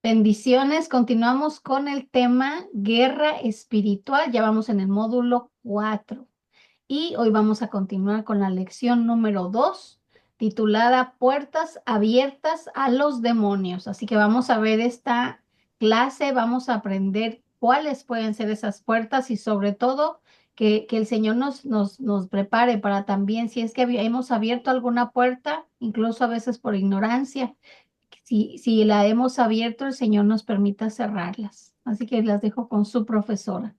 Bendiciones, continuamos con el tema guerra espiritual, ya vamos en el módulo 4 y hoy vamos a continuar con la lección número 2 titulada Puertas abiertas a los demonios. Así que vamos a ver esta clase, vamos a aprender cuáles pueden ser esas puertas y sobre todo que el Señor nos prepare para también, si es que hemos abierto alguna puerta, incluso a veces por ignorancia si la hemos abierto, el Señor nos permita cerrarlas. Así que las dejo con su profesora.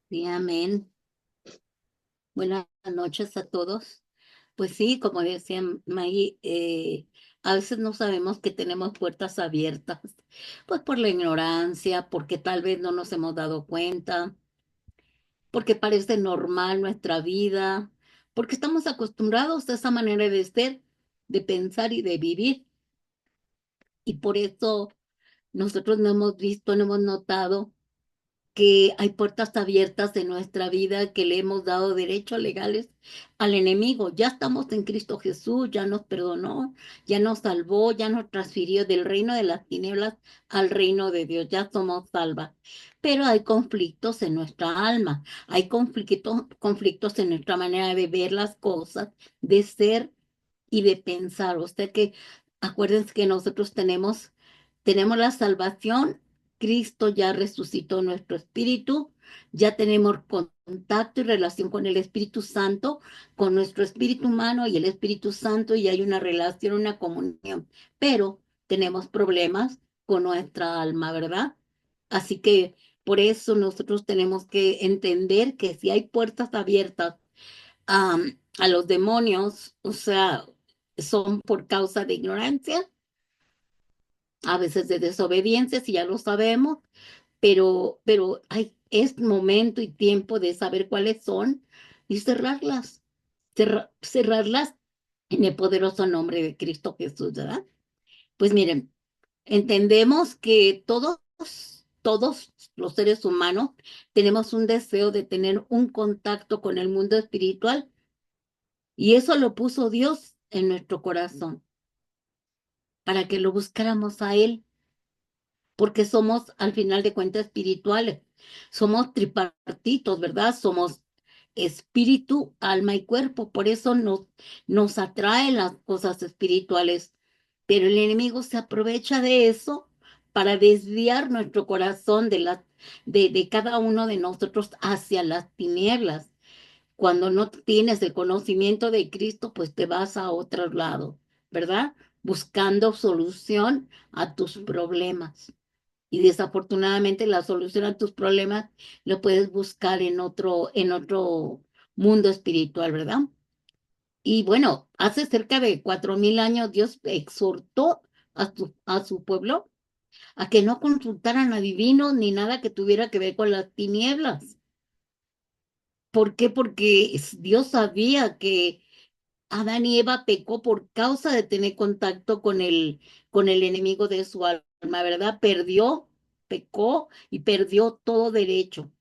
Sí, amén. Buenas noches a todos. Pues sí, como decía Maggie, a veces no sabemos que tenemos puertas abiertas, pues por la ignorancia, porque tal vez no nos hemos dado cuenta, porque parece normal nuestra vida, porque estamos acostumbrados a esa manera de ser, de pensar y de vivir. Y por eso nosotros no hemos visto, no hemos notado que hay puertas abiertas en nuestra vida, que le hemos dado derechos legales al enemigo. Ya estamos en Cristo Jesús, ya nos perdonó, ya nos salvó, ya nos transfirió del reino de las tinieblas al reino de Dios, ya somos salvas. Pero hay conflictos en nuestra alma, hay conflictos en nuestra manera de ver las cosas, de ser y de pensar. Usted que acuérdense que nosotros tenemos la salvación, Cristo ya resucitó nuestro espíritu, ya tenemos contacto y relación con el Espíritu Santo, con nuestro espíritu humano y el Espíritu Santo, y hay una relación, una comunión, pero tenemos problemas con nuestra alma, ¿verdad? Así que por eso nosotros tenemos que entender que si hay puertas abiertas a, a los demonios, o sea, son por causa de ignorancia, a veces de desobediencia, si ya lo sabemos, pero es momento y tiempo de saber cuáles son y cerrarlas, cerrarlas en el poderoso nombre de Cristo Jesús, ¿verdad? Pues miren, entendemos que todos los seres humanos tenemos un deseo de tener un contacto con el mundo espiritual. Y eso lo puso Dios en nuestro corazón, para que lo buscáramos a Él, porque somos al final de cuentas espirituales. Somos tripartitos, ¿verdad? Somos espíritu, alma y cuerpo. Por eso nos atraen las cosas espirituales. Pero el enemigo se aprovecha de eso para desviar nuestro corazón de cada uno de nosotros hacia las tinieblas. Cuando no tienes el conocimiento de Cristo, pues te vas a otro lado, ¿verdad? Buscando solución a tus problemas. Y desafortunadamente la solución a tus problemas lo puedes buscar en otro mundo espiritual, ¿verdad? Y bueno, hace cerca de 4000 años Dios exhortó a su pueblo a que no consultaran a divinos ni nada que tuviera que ver con las tinieblas. ¿Por qué? Porque Dios sabía que Adán y Eva pecó por causa de tener contacto con el enemigo de su alma, ¿verdad? Pecó y perdió todo derecho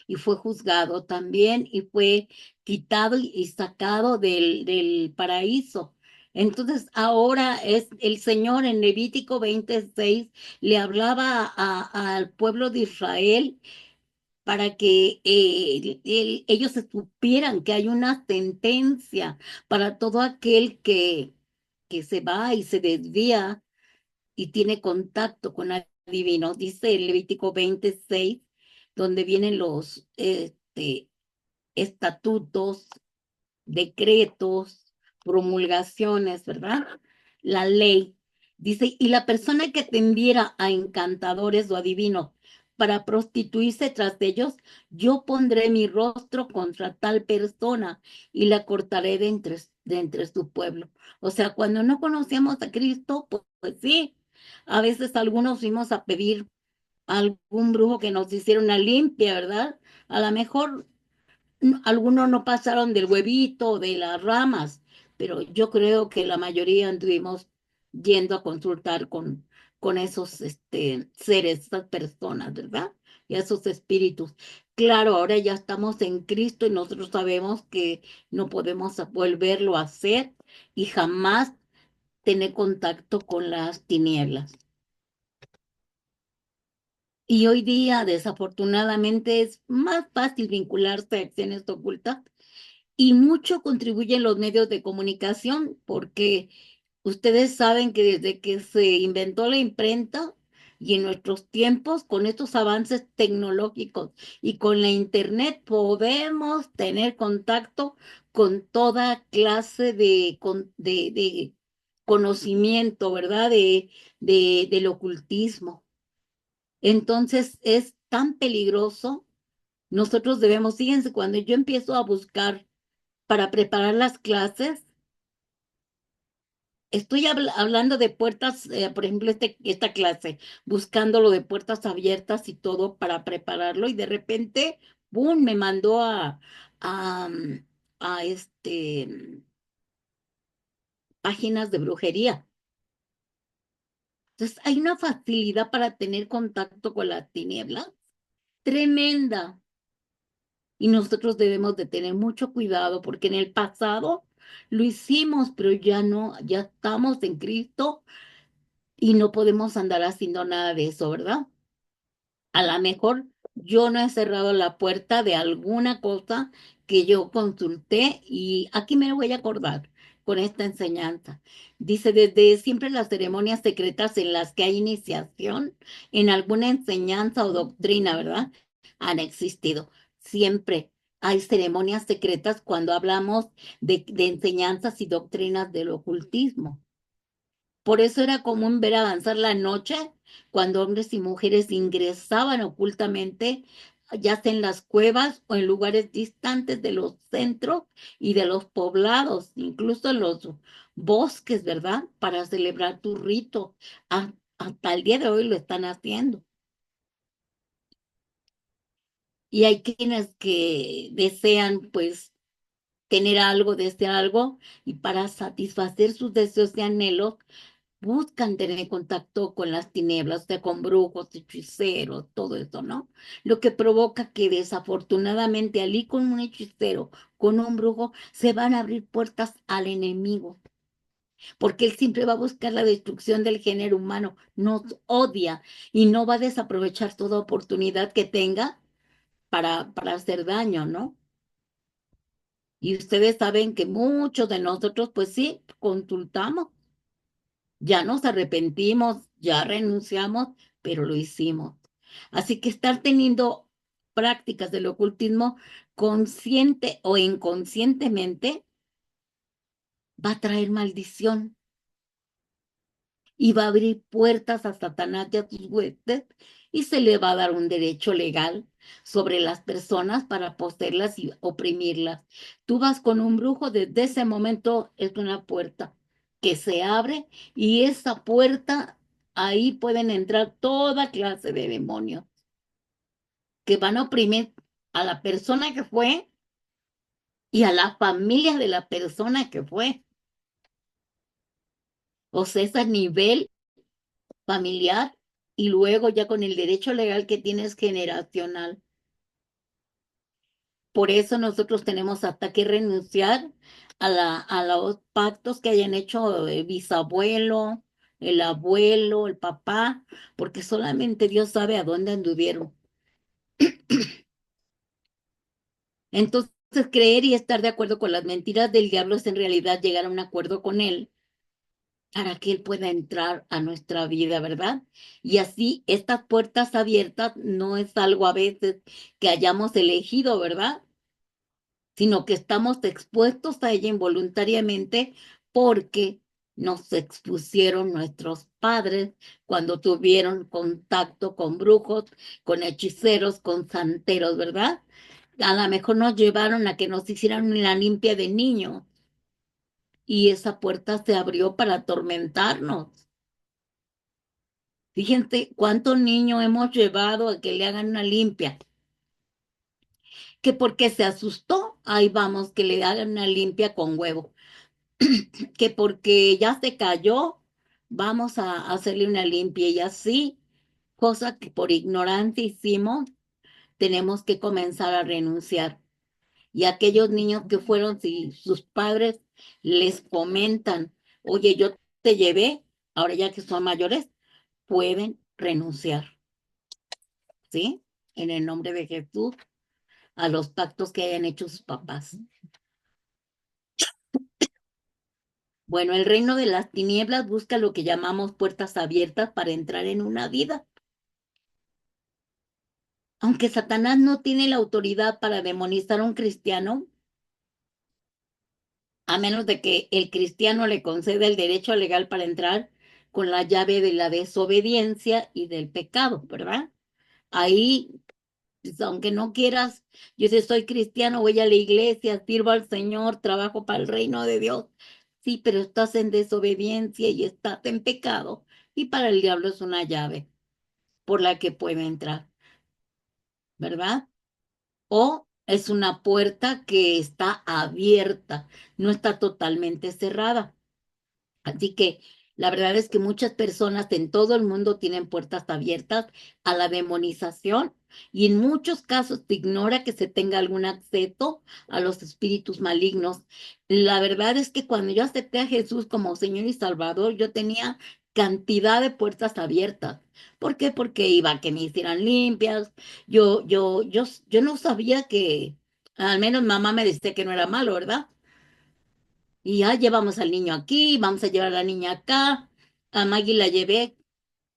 y fue juzgado también y fue quitado y sacado del paraíso. Entonces ahora es el Señor en Levítico 26 le hablaba al pueblo de Israel para que ellos supieran que hay una sentencia para todo aquel que se va y se desvía y tiene contacto con adivinos. Dice el Levítico 26, donde vienen los estatutos, decretos, promulgaciones, ¿verdad? La ley. Dice, y la persona que tendiera a encantadores o adivinos para prostituirse tras ellos, yo pondré mi rostro contra tal persona y la cortaré de entre su pueblo. O sea, cuando no conocíamos a Cristo, pues sí, a veces algunos fuimos a pedir a algún brujo que nos hiciera una limpia, ¿verdad? A lo mejor algunos no pasaron del huevito o de las ramas, pero yo creo que la mayoría anduvimos yendo a consultar con esos seres, esas personas, ¿verdad? Y esos espíritus. Claro, ahora ya estamos en Cristo y nosotros sabemos que no podemos volverlo a hacer y jamás tener contacto con las tinieblas. Y hoy día, desafortunadamente, es más fácil vincularse a acciones ocultas y mucho contribuyen los medios de comunicación, porque ustedes saben que desde que se inventó la imprenta y en nuestros tiempos, con estos avances tecnológicos y con la internet, podemos tener contacto con toda clase de conocimiento, ¿verdad? Del ocultismo. Entonces es tan peligroso. Nosotros debemos, fíjense, cuando yo empiezo a buscar para preparar las clases, estoy hablando de puertas, por ejemplo, esta clase, buscándolo de puertas abiertas y todo para prepararlo, y de repente, ¡boom!, me mandó a, a páginas de brujería. Entonces, hay una facilidad para tener contacto con la tiniebla tremenda. Y nosotros debemos de tener mucho cuidado porque en el pasado lo hicimos, pero ya no, ya estamos en Cristo y no podemos andar haciendo nada de eso, ¿verdad? A lo mejor yo no he cerrado la puerta de alguna cosa que yo consulté y aquí me voy a acordar con esta enseñanza. Dice, desde siempre las ceremonias secretas en las que hay iniciación en alguna enseñanza o doctrina, ¿verdad? Han existido. Siempre hay ceremonias secretas cuando hablamos de enseñanzas y doctrinas del ocultismo. Por eso era común ver avanzar la noche cuando hombres y mujeres ingresaban ocultamente, ya sea en las cuevas o en lugares distantes de los centros y de los poblados, incluso en los bosques, ¿verdad? Para celebrar tu rito. Hasta el día de hoy lo están haciendo. Y hay quienes que desean, pues, tener algo, desear algo, y para satisfacer sus deseos y anhelos, buscan tener contacto con las tinieblas, o sea, con brujos, hechiceros, todo eso, ¿no? Lo que provoca que desafortunadamente al ir con un hechicero, con un brujo, se van a abrir puertas al enemigo, porque él siempre va a buscar la destrucción del género humano, nos odia y no va a desaprovechar toda oportunidad que tenga para hacer daño, ¿no? Y ustedes saben que muchos de nosotros, pues sí, consultamos. Ya nos arrepentimos, ya renunciamos, pero lo hicimos. Así que estar teniendo prácticas del ocultismo consciente o inconscientemente va a traer maldición y va a abrir puertas a Satanás y a sus huestes, y se le va a dar un derecho legal sobre las personas para poseerlas y oprimirlas. Tú vas con un brujo, desde ese momento es una puerta que se abre, y esa puerta, ahí pueden entrar toda clase de demonios que van a oprimir a la persona que fue y a la familia de la persona que fue. O sea, es a nivel familiar, y luego ya con el derecho legal que tienes generacional. Por eso nosotros tenemos hasta que renunciar a los pactos que hayan hecho el bisabuelo, el abuelo, el papá, porque solamente Dios sabe a dónde anduvieron. Entonces, creer y estar de acuerdo con las mentiras del diablo es en realidad llegar a un acuerdo con él para que Él pueda entrar a nuestra vida, ¿verdad? Y así estas puertas abiertas no es algo a veces que hayamos elegido, ¿verdad? Sino que estamos expuestos a ella involuntariamente porque nos expusieron nuestros padres cuando tuvieron contacto con brujos, con hechiceros, con santeros, ¿verdad? A lo mejor nos llevaron a que nos hicieran la limpia de niños, y esa puerta se abrió para atormentarnos. Fíjense cuántos niños hemos llevado a que le hagan una limpia, que porque se asustó, ahí vamos, que le hagan una limpia con huevo, que porque ya se cayó, vamos a hacerle una limpia, y así, cosa que por ignorancia hicimos, tenemos que comenzar a renunciar. Y aquellos niños que fueron, si sus padres les comentan, oye, yo te llevé, ahora ya que son mayores, pueden renunciar, ¿sí? En el nombre de Jesús, a los pactos que hayan hecho sus papás. Bueno, el reino de las tinieblas busca lo que llamamos puertas abiertas para entrar en una vida. Aunque Satanás no tiene la autoridad para demonizar a un cristiano, a menos de que el cristiano le conceda el derecho legal para entrar con la llave de la desobediencia y del pecado, ¿verdad? Ahí, pues, aunque no quieras, yo si soy cristiano, voy a la iglesia, sirvo al Señor, trabajo para el reino de Dios. Sí, pero estás en desobediencia y estás en pecado. Y para el diablo es una llave por la que puede entrar, ¿verdad? O es una puerta que está abierta, no está totalmente cerrada. Así que la verdad es que muchas personas en todo el mundo tienen puertas abiertas a la demonización y en muchos casos se ignora que se tenga algún acceso a los espíritus malignos. La verdad es que cuando yo acepté a Jesús como Señor y Salvador, yo tenía cantidad de puertas abiertas. ¿Por qué? Porque iba a que me hicieran limpias. Yo no sabía que, al menos mamá me decía que no era malo, ¿verdad? Y ya llevamos al niño aquí, vamos a llevar a la niña acá. A Maggie la llevé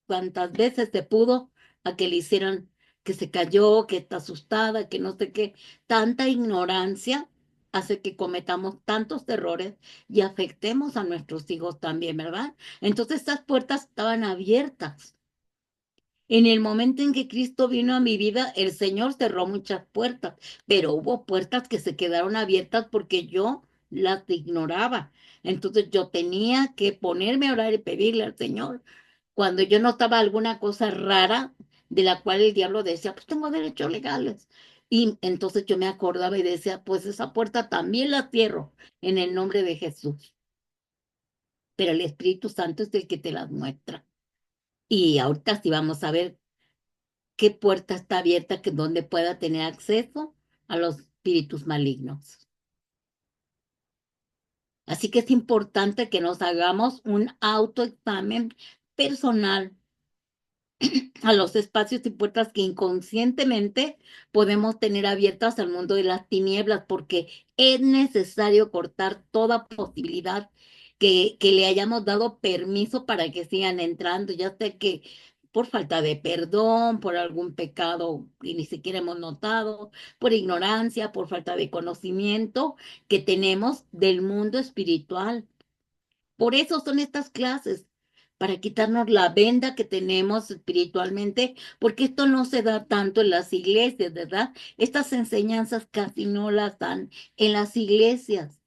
cuantas veces se pudo a que le hicieran que se cayó, que está asustada, que no sé qué. Tanta ignorancia hace que cometamos tantos errores y afectemos a nuestros hijos también, ¿verdad? Entonces estas puertas estaban abiertas. En el momento en que Cristo vino a mi vida, el Señor cerró muchas puertas, pero hubo puertas que se quedaron abiertas porque yo las ignoraba. Entonces yo tenía que ponerme a orar y pedirle al Señor. Cuando yo notaba alguna cosa rara de la cual el diablo decía, pues tengo derechos legales. Y entonces yo me acordaba y decía, pues esa puerta también la cierro en el nombre de Jesús. Pero el Espíritu Santo es el que te las muestra. Y ahorita sí vamos a ver qué puerta está abierta que donde pueda tener acceso a los espíritus malignos. Así que es importante que nos hagamos un autoexamen personal a los espacios y puertas que inconscientemente podemos tener abiertas al mundo de las tinieblas, porque es necesario cortar toda posibilidad que le hayamos dado permiso para que sigan entrando, ya sea que por falta de perdón, por algún pecado que ni siquiera hemos notado, por ignorancia, por falta de conocimiento que tenemos del mundo espiritual. Por eso son estas clases, para quitarnos la venda que tenemos espiritualmente, porque esto no se da tanto en las iglesias, ¿verdad? Estas enseñanzas casi no las dan en las iglesias.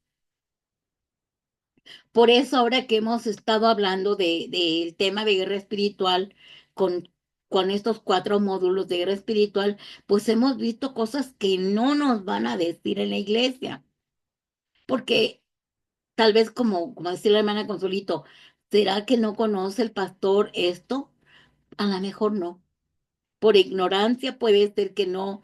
Por eso ahora que hemos estado hablando del tema de guerra espiritual con, con estos 4 módulos de guerra espiritual, pues hemos visto cosas que no nos van a decir en la iglesia, porque tal vez como decía la hermana Consolito, ¿será que no conoce el pastor esto? A lo mejor no. Por ignorancia puede ser que no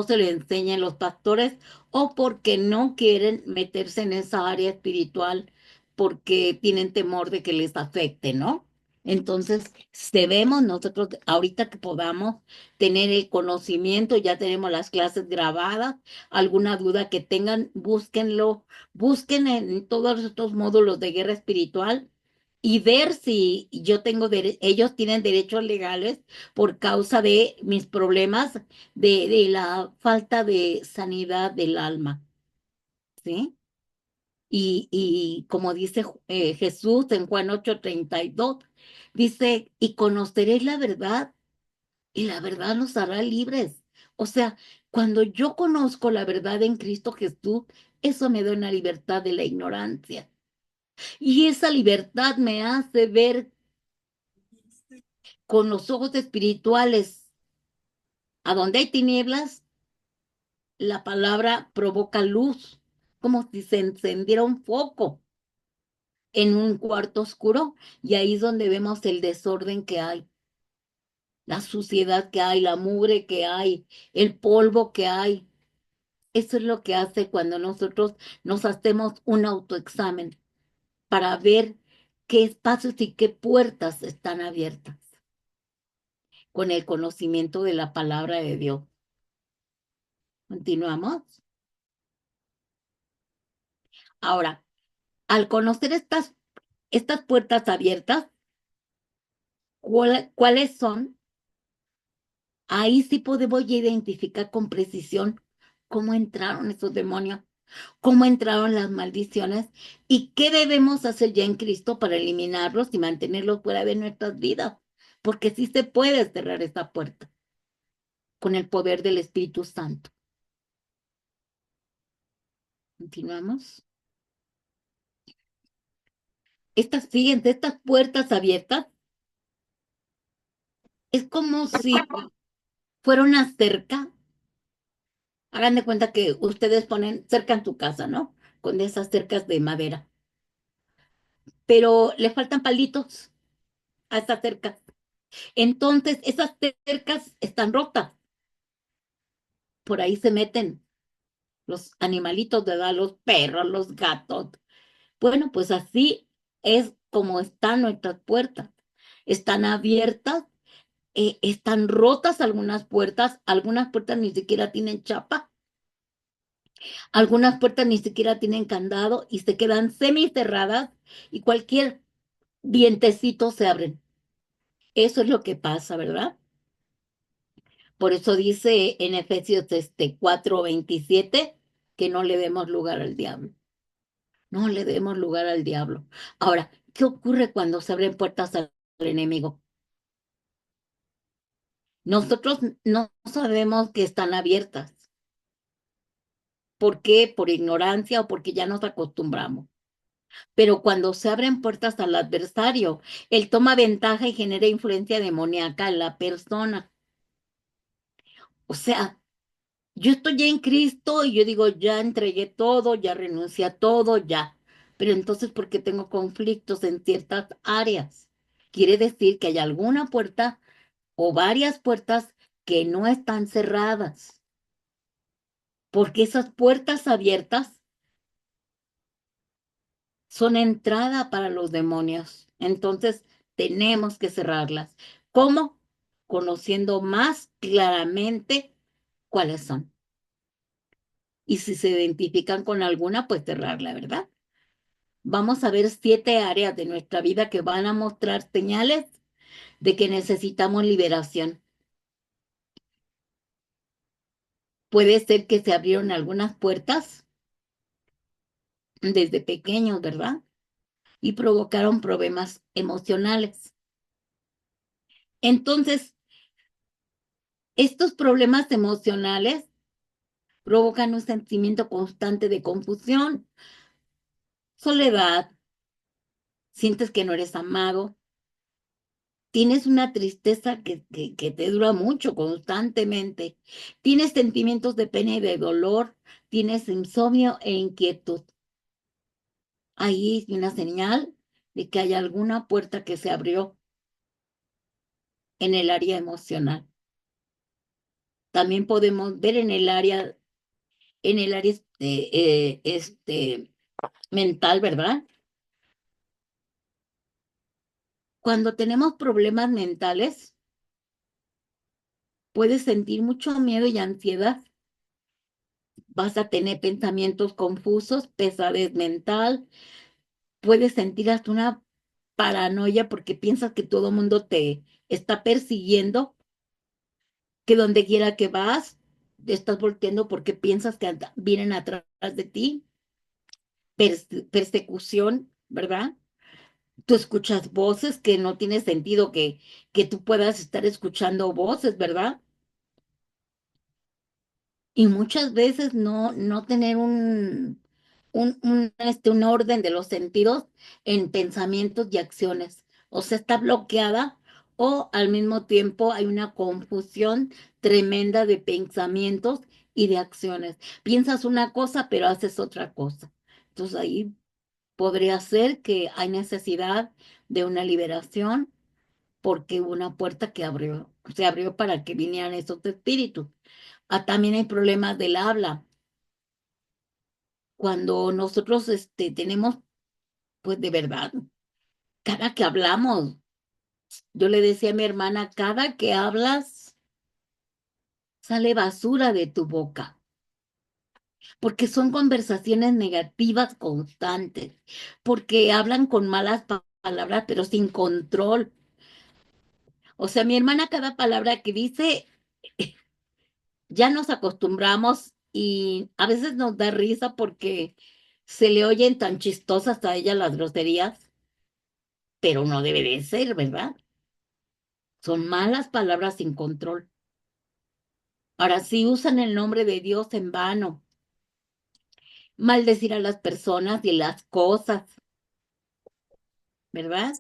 se le enseñen los pastores o porque no quieren meterse en esa área espiritual porque tienen temor de que les afecte, ¿no? Entonces, debemos nosotros, ahorita que podamos tener el conocimiento, ya tenemos las clases grabadas, alguna duda que tengan, búsquenlo, busquen en todos estos módulos de guerra espiritual y ver si ellos tienen derechos legales por causa de mis problemas de la falta de sanidad del alma, ¿sí? Y como dice Jesús en Juan 8:32, dice, y conoceréis la verdad, y la verdad nos hará libres. O sea, cuando yo conozco la verdad en Cristo Jesús, eso me da una libertad de la ignorancia. Y esa libertad me hace ver con los ojos espirituales. A donde hay tinieblas, la palabra provoca luz, como si se encendiera un foco en un cuarto oscuro, y ahí es donde vemos el desorden que hay, la suciedad que hay, la mugre que hay, el polvo que hay. Eso es lo que hace cuando nosotros nos hacemos un autoexamen para ver qué espacios y qué puertas están abiertas con el conocimiento de la palabra de Dios. Continuamos. Ahora, al conocer estas puertas abiertas, ¿cuáles son? Ahí sí podemos ya identificar con precisión cómo entraron esos demonios, cómo entraron las maldiciones y qué debemos hacer ya en Cristo para eliminarlos y mantenerlos fuera de nuestras vidas. Porque sí se puede cerrar esa puerta con el poder del Espíritu Santo. Continuamos. Fíjense, estas puertas abiertas es como si fuera una cerca. Hagan de cuenta que ustedes ponen cerca en tu casa, ¿no? Con esas cercas de madera. Pero le faltan palitos a esas cercas. Entonces, esas cercas están rotas. Por ahí se meten los animalitos, ¿verdad? Los perros, los gatos. Bueno, pues así es como están nuestras puertas. Están abiertas, están rotas algunas puertas ni siquiera tienen chapa, algunas puertas ni siquiera tienen candado y se quedan semicerradas y cualquier vientecito se abren. Eso es lo que pasa, ¿verdad? Por eso dice en Efesios 4:27 que no le demos lugar al diablo. No le demos lugar al diablo. Ahora, ¿qué ocurre cuando se abren puertas al enemigo? Nosotros no sabemos que están abiertas. ¿Por qué? Por ignorancia o porque ya nos acostumbramos. Pero cuando se abren puertas al adversario, él toma ventaja y genera influencia demoníaca en la persona. O sea, yo estoy ya en Cristo y yo digo, ya entregué todo, ya renuncié a todo, ya. Pero entonces, ¿por qué tengo conflictos en ciertas áreas? Quiere decir que hay alguna puerta o varias puertas que no están cerradas, porque esas puertas abiertas son entrada para los demonios. Entonces, tenemos que cerrarlas. ¿Cómo? Conociendo más claramente cuáles son. Y si se identifican con alguna, pues cerrarla, ¿verdad? Vamos a ver 7 áreas de nuestra vida que van a mostrar señales de que necesitamos liberación. Puede ser que se abrieron algunas puertas desde pequeños, ¿verdad? Y provocaron problemas emocionales. Entonces, estos problemas emocionales provocan un sentimiento constante de confusión, soledad, sientes que no eres amado, tienes una tristeza que te dura mucho, constantemente, tienes sentimientos de pena y de dolor, tienes insomnio e inquietud. Ahí es una señal de que hay alguna puerta que se abrió en el área emocional. También podemos ver en el área mental, ¿verdad? Cuando tenemos problemas mentales, puedes sentir mucho miedo y ansiedad. Vas a tener pensamientos confusos, pesadez mental, puedes sentir hasta una paranoia porque piensas que todo el mundo te está persiguiendo, que donde quiera que vas, te estás volteando porque piensas que vienen atrás de ti, persecución, ¿verdad? Tú escuchas voces que no tiene sentido que tú puedas estar escuchando voces, ¿verdad? Y muchas veces no tener un orden de los sentidos en pensamientos y acciones. O sea, está bloqueada o al mismo tiempo hay una confusión tremenda de pensamientos y de acciones. Piensas una cosa, pero haces otra cosa. Entonces ahí podría ser que hay necesidad de una liberación porque hubo una puerta que se abrió para que vinieran esos espíritus. También hay problemas del habla. Cuando nosotros tenemos, pues de verdad, cada que hablamos, yo le decía a mi hermana, cada que hablas, sale basura de tu boca, porque son conversaciones negativas constantes, porque hablan con malas palabras, pero sin control. O sea, mi hermana cada palabra que dice, ya nos acostumbramos y a veces nos da risa porque se le oyen tan chistosas a ella las groserías, pero no debe de ser, ¿verdad? Son malas palabras sin control. Ahora sí usan el nombre de Dios en vano, maldecir a las personas y las cosas, ¿verdad?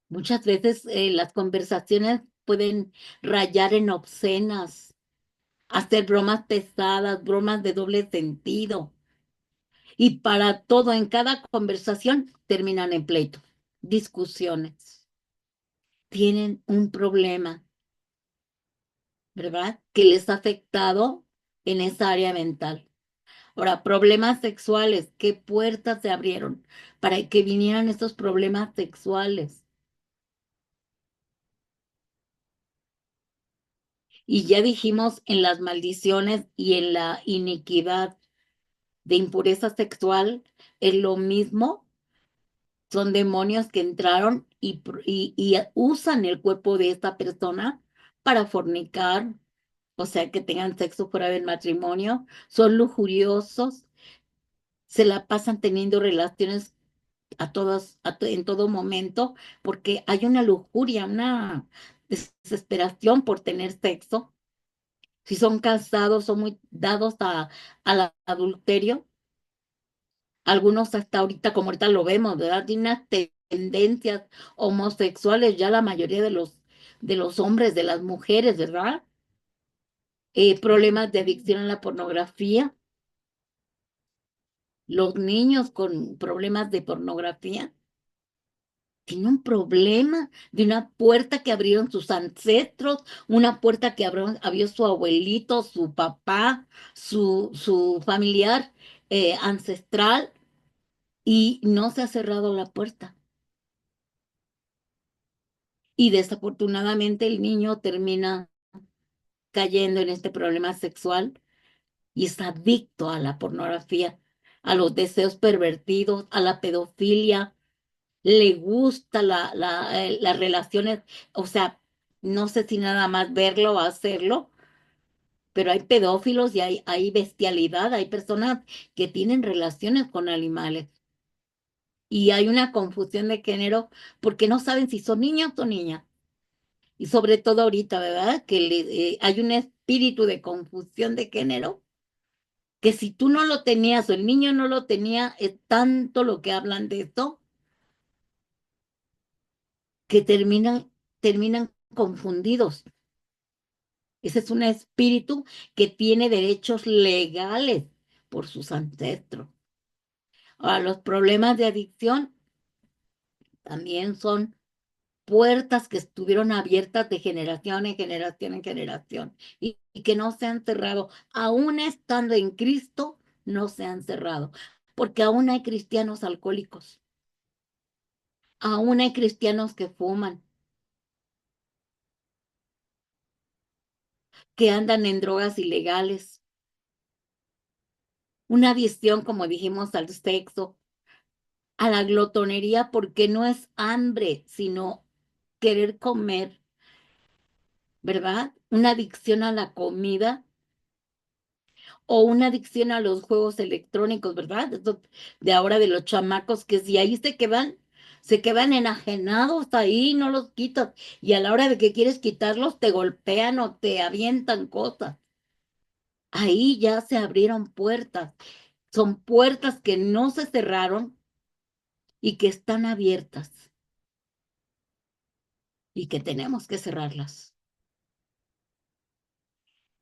Muchas veces las conversaciones pueden rayar en obscenas, hacer bromas pesadas, bromas de doble sentido. Y para todo, en cada conversación, terminan en pleito, discusiones. Tienen un problema, ¿verdad? Que les ha afectado en esa área mental. Ahora, problemas sexuales, ¿qué puertas se abrieron para que vinieran estos problemas sexuales? Y ya dijimos en las maldiciones y en la iniquidad de impureza sexual, es lo mismo, son demonios que entraron y usan el cuerpo de esta persona para fornicar, o sea, que tengan sexo fuera del matrimonio, son lujuriosos, se la pasan teniendo relaciones en todo momento, porque hay una lujuria, una desesperación por tener sexo. Si son casados, son muy dados al adulterio. Algunos hasta ahorita, como ahorita lo vemos, ¿verdad? Tienen unas tendencias homosexuales, ya la mayoría de los hombres, de las mujeres, ¿verdad? Problemas de adicción a la pornografía, los niños con problemas de pornografía. Tiene un problema de una puerta que abrieron sus ancestros, una puerta que abrió su abuelito, su papá, su familiar ancestral, y no se ha cerrado la puerta. Y desafortunadamente el niño termina cayendo en este problema sexual y es adicto a la pornografía, a los deseos pervertidos, a la pedofilia, le gusta las relaciones, o sea, no sé si nada más verlo o hacerlo, pero hay pedófilos y hay bestialidad, hay personas que tienen relaciones con animales y hay una confusión de género porque no saben si son niños o niñas. Y sobre todo ahorita, ¿verdad? Que hay un espíritu de confusión de género, que si tú no lo tenías o el niño no lo tenía, es tanto lo que hablan de esto, que terminan confundidos. Ese es un espíritu que tiene derechos legales por sus ancestros. Ahora, los problemas de adicción también son puertas que estuvieron abiertas de generación en generación en generación y que no se han cerrado, aún estando en Cristo, no se han cerrado, porque aún hay cristianos alcohólicos, aún hay cristianos que fuman, que andan en drogas ilegales, una adicción, como dijimos, al sexo, a la glotonería, porque no es hambre, sino querer comer, ¿verdad? Una adicción a la comida o una adicción a los juegos electrónicos, ¿verdad? Esto de ahora de los chamacos que si ahí se quedan enajenados ahí, no los quitas. Y a la hora de que quieres quitarlos, te golpean o te avientan cosas. Ahí ya se abrieron puertas. Son puertas que no se cerraron y que están abiertas y que tenemos que cerrarlas.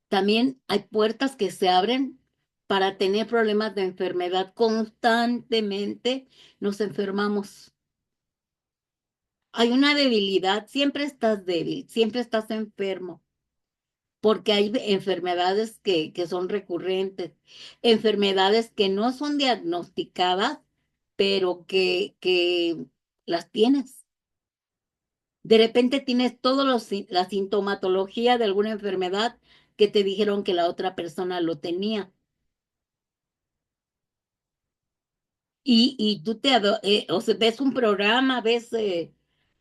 También hay puertas que se abren para tener problemas de enfermedad. Constantemente nos enfermamos. Hay una debilidad, siempre estás débil, siempre estás enfermo, porque hay enfermedades que son recurrentes, enfermedades que no son diagnosticadas pero que las tienes. De repente tienes la sintomatología de alguna enfermedad que te dijeron que la otra persona lo tenía. Y tú o sea, ves un programa, ves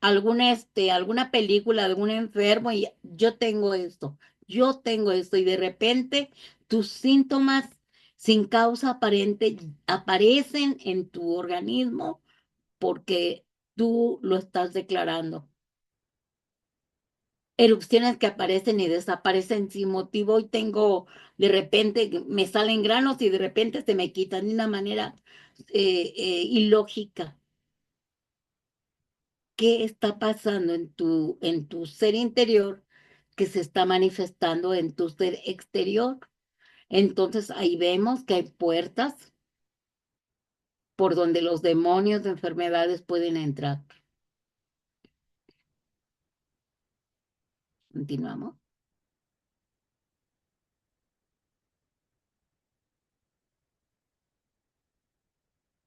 alguna película de algún enfermo y yo tengo esto, y de repente tus síntomas sin causa aparente aparecen en tu organismo porque tú lo estás declarando. Erupciones que aparecen y desaparecen sin motivo, y de repente me salen granos y de repente se me quitan de una manera ilógica. ¿Qué está pasando en tu ser interior que se está manifestando en tu ser exterior? Entonces ahí vemos que hay puertas por donde los demonios de enfermedades pueden entrar. Continuamos.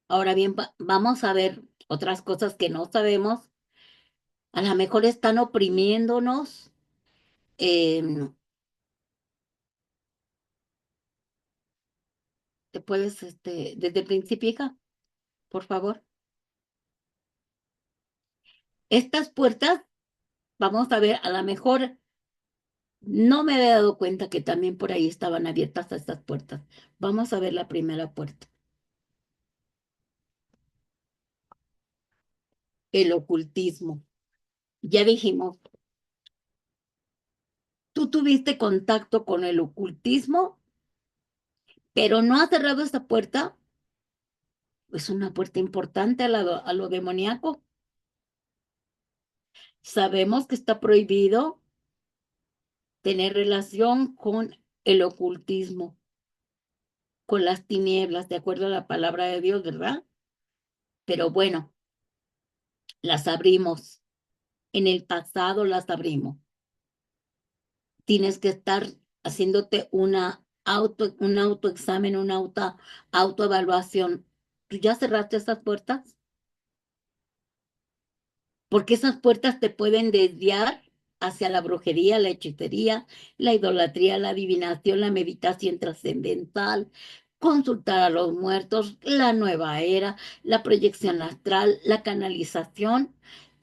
Ahora bien, vamos a ver otras cosas que no sabemos. A lo mejor están oprimiéndonos. em, ¿Te puedes, desde el principio, hija, por favor? Estas puertas, vamos a ver, a lo mejor no me había dado cuenta que también por ahí estaban abiertas estas puertas. Vamos a ver la primera puerta. El ocultismo. Ya dijimos, tú tuviste contacto con el ocultismo, pero no has cerrado esta puerta. Es una puerta importante a lo demoníaco. Sabemos que está prohibido tener relación con el ocultismo, con las tinieblas, de acuerdo a la palabra de Dios, ¿verdad? Pero bueno, las abrimos. En el pasado las abrimos. Tienes que estar haciéndote un autoexamen, autoevaluación. ¿Tú ya cerraste esas puertas? Porque esas puertas te pueden desviar hacia la brujería, la hechicería, la idolatría, la adivinación, la meditación trascendental, consultar a los muertos, la nueva era, la proyección astral, la canalización,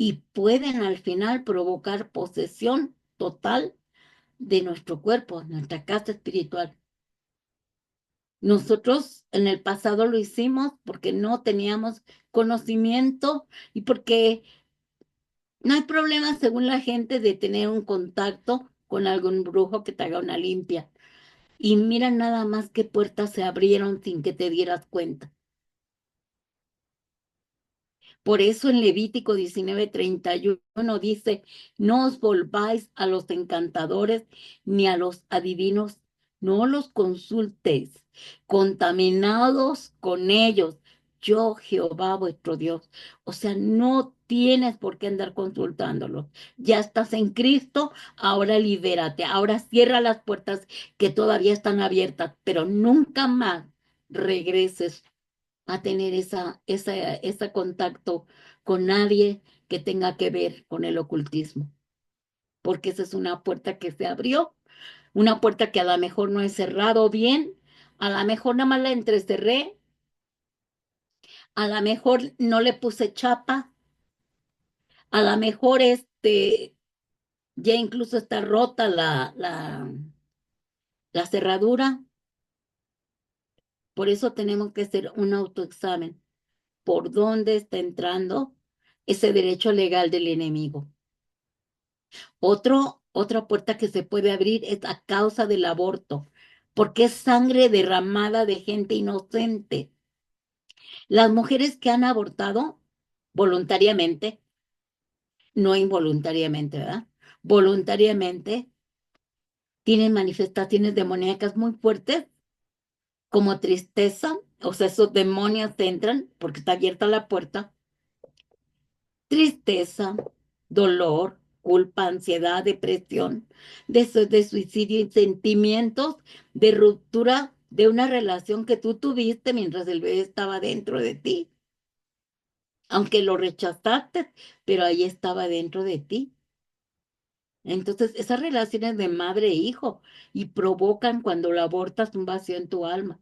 y pueden al final provocar posesión total de nuestro cuerpo, nuestra casa espiritual. Nosotros en el pasado lo hicimos porque no teníamos conocimiento y porque no hay problema, según la gente, de tener un contacto con algún brujo que te haga una limpia. Y mira nada más qué puertas se abrieron sin que te dieras cuenta. Por eso en Levítico 19:31 dice: no os volváis a los encantadores ni a los adivinos, no los consultéis, contaminados con ellos, yo Jehová vuestro Dios. O sea, no tienes por qué andar consultándolos. Ya estás en Cristo, ahora libérate, ahora cierra las puertas que todavía están abiertas, pero nunca más regreses a tener ese contacto con nadie que tenga que ver con el ocultismo, porque esa es una puerta que se abrió, una puerta que a lo mejor no he cerrado bien, a lo mejor nada más la entrecerré, a lo mejor no le puse chapa, a lo mejor ya incluso está rota la cerradura. Por eso tenemos que hacer un autoexamen. ¿Por dónde está entrando ese derecho legal del enemigo? Otra puerta que se puede abrir es a causa del aborto, porque es sangre derramada de gente inocente. Las mujeres que han abortado voluntariamente, no involuntariamente, ¿verdad? Voluntariamente, tienen manifestaciones demoníacas muy fuertes, como tristeza, o sea, esos demonios entran porque está abierta la puerta. Tristeza, dolor, culpa, ansiedad, depresión, de suicidio y sentimientos de ruptura de una relación que tú tuviste mientras el bebé estaba dentro de ti. aunque lo rechazaste, pero ahí estaba dentro de ti. Entonces, esas relaciones de madre e hijo y provocan cuando lo abortas un vacío en tu alma.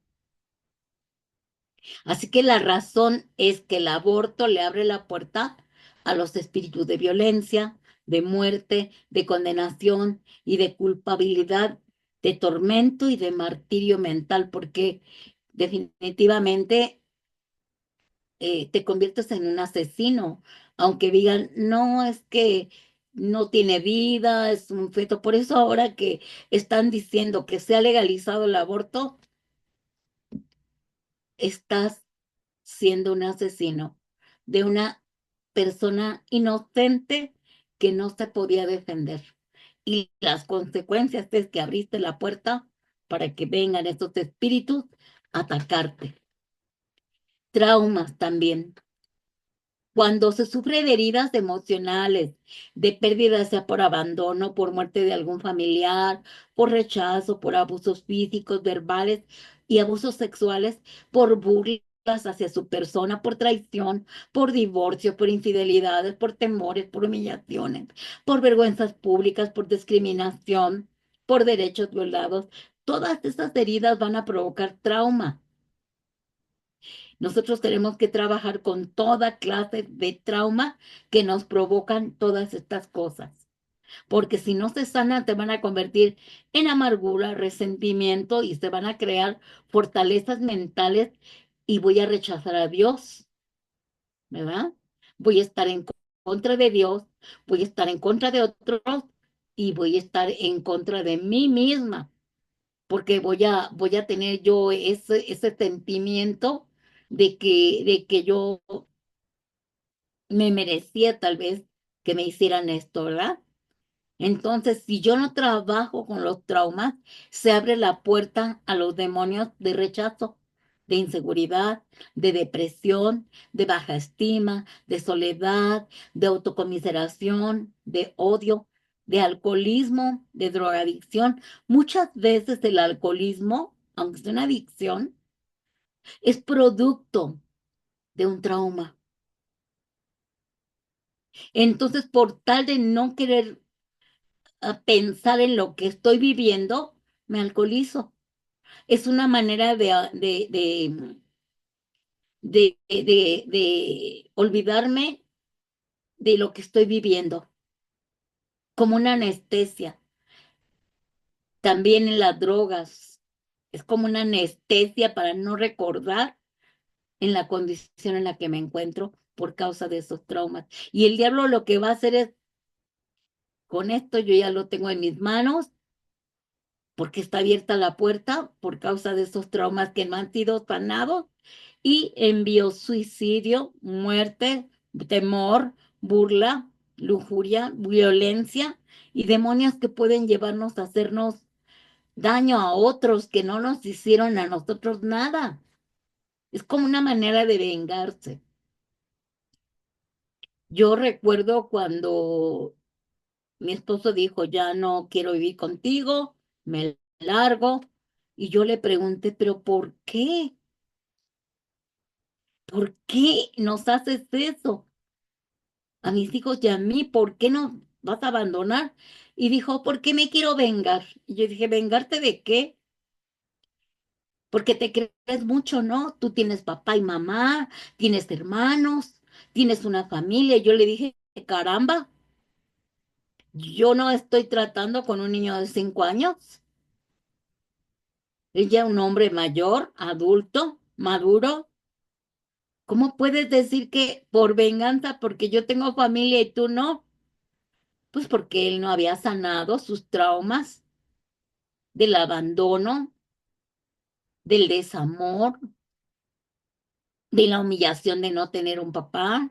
Así que la razón es que el aborto le abre la puerta a los espíritus de violencia, de muerte, de condenación y de culpabilidad, de tormento y de martirio mental, porque definitivamente te conviertes en un asesino, aunque digan, no, es que no tiene vida, es un feto. Por eso ahora que están diciendo que se ha legalizado el aborto, estás siendo un asesino de una persona inocente que no se podía defender. Y las consecuencias es que abriste la puerta para que vengan estos espíritus a atacarte. Traumas también. Cuando se sufre de heridas emocionales, de pérdida, sea por abandono, por muerte de algún familiar, por rechazo, por abusos físicos, verbales y abusos sexuales, por burlas hacia su persona, por traición, por divorcio, por infidelidades, por temores, por humillaciones, por vergüenzas públicas, por discriminación, por derechos violados, todas estas heridas van a provocar trauma. Nosotros tenemos que trabajar con toda clase de trauma que nos provocan todas estas cosas, porque si no se sanan, se van a convertir en amargura, resentimiento y se van a crear fortalezas mentales y voy a rechazar a Dios, ¿verdad? Voy a estar en contra de Dios, voy a estar en contra de otros y voy a estar en contra de mí misma porque voy a tener yo ese sentimiento de que yo me merecía tal vez que me hicieran esto, ¿verdad? Entonces, si yo no trabajo con los traumas, se abre la puerta a los demonios de rechazo, de inseguridad, de depresión, de baja estima, de soledad, de autocomiseración, de odio, de alcoholismo, de drogadicción. Muchas veces el alcoholismo, aunque es una adicción, es producto de un trauma. Entonces, por tal de no querer pensar en lo que estoy viviendo, me alcoholizo. Es una manera de olvidarme de lo que estoy viviendo, como una anestesia. También en las drogas, es como una anestesia para no recordar en la condición en la que me encuentro por causa de esos traumas. Y el diablo lo que va a hacer es, con esto yo ya lo tengo en mis manos, porque está abierta la puerta por causa de esos traumas que no han sido sanados y envió suicidio, muerte, temor, burla, lujuria, violencia y demonios que pueden llevarnos a hacernos daño a otros que no nos hicieron a nosotros nada. Es como una manera de vengarse. Yo recuerdo cuando mi esposo dijo, ya no quiero vivir contigo, me largo. Y yo le pregunté, pero ¿por qué? ¿Por qué nos haces eso? A mis hijos y a mí, ¿por qué nos vas a abandonar? Y dijo, ¿por qué me quiero vengar? Y yo dije, ¿vengarte de qué? Porque te crees mucho, ¿no? Tú tienes papá y mamá, tienes hermanos, tienes una familia. Y yo le dije, caramba, yo no estoy tratando con un niño de 5 años. Ella es un hombre mayor, adulto, maduro. ¿Cómo puedes decir que por venganza, porque yo tengo familia y tú no? Pues porque él no había sanado sus traumas del abandono, del desamor, de la humillación de no tener un papá,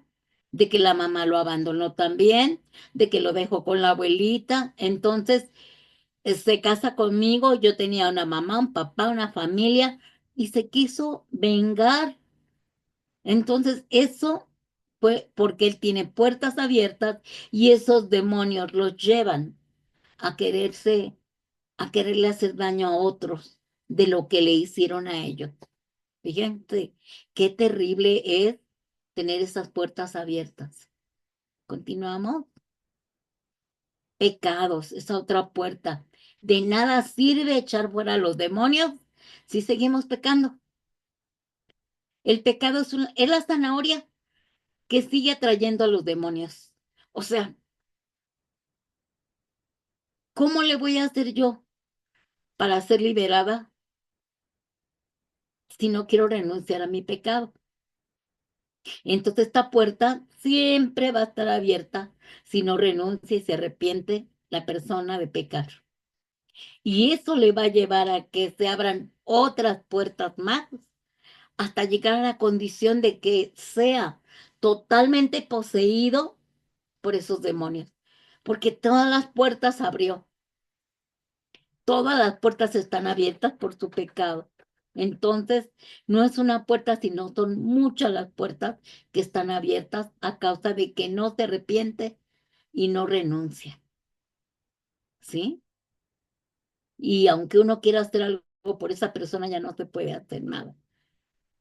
de que la mamá lo abandonó también, de que lo dejó con la abuelita. Entonces, se casa conmigo, yo tenía una mamá, un papá, una familia, y se quiso vengar. Entonces, eso fue porque él tiene puertas abiertas y esos demonios los llevan a quererse, a quererle hacer daño a otros de lo que le hicieron a ellos. Fíjense, qué terrible es tener esas puertas abiertas. Continuamos. Pecados, esa otra puerta. De nada sirve echar fuera a los demonios si seguimos pecando. El pecado es la zanahoria que sigue atrayendo a los demonios. O sea, ¿cómo le voy a hacer yo para ser liberada si no quiero renunciar a mi pecado? Entonces esta puerta siempre va a estar abierta si no renuncia y se arrepiente la persona de pecar. Y eso le va a llevar a que se abran otras puertas más hasta llegar a la condición de que sea totalmente poseído por esos demonios. Porque todas las puertas abrió, todas las puertas están abiertas por su pecado. Entonces, no es una puerta, sino son muchas las puertas que están abiertas a causa de que no se arrepiente y no renuncia. ¿Sí? Y aunque uno quiera hacer algo por esa persona, ya no se puede hacer nada,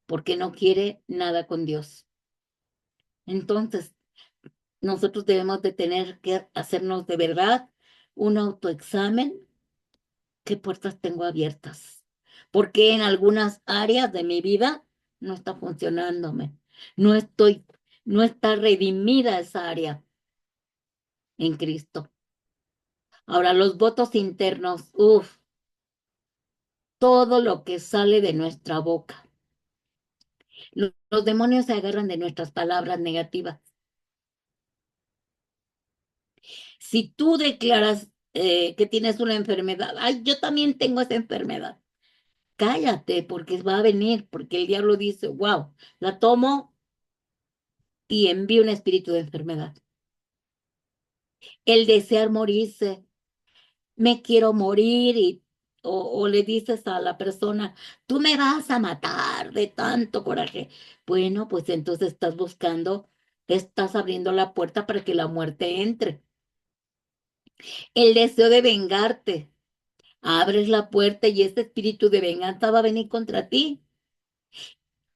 porque no quiere nada con Dios. Entonces, nosotros debemos de tener que hacernos de verdad un autoexamen. ¿Qué puertas tengo abiertas? Porque en algunas áreas de mi vida no está funcionándome. No estoy, no está redimida esa área en Cristo. Ahora, los votos internos, todo lo que sale de nuestra boca. Los demonios se agarran de nuestras palabras negativas. Si tú declaras que tienes una enfermedad, ay, yo también tengo esa enfermedad. Cállate, porque va a venir, porque el diablo dice, wow, la tomo y envío un espíritu de enfermedad. El desear morirse, me quiero morir o le dices a la persona, tú me vas a matar de tanto coraje. Bueno, pues entonces estás abriendo la puerta para que la muerte entre. El deseo de vengarte, abres la puerta y ese espíritu de venganza va a venir contra ti.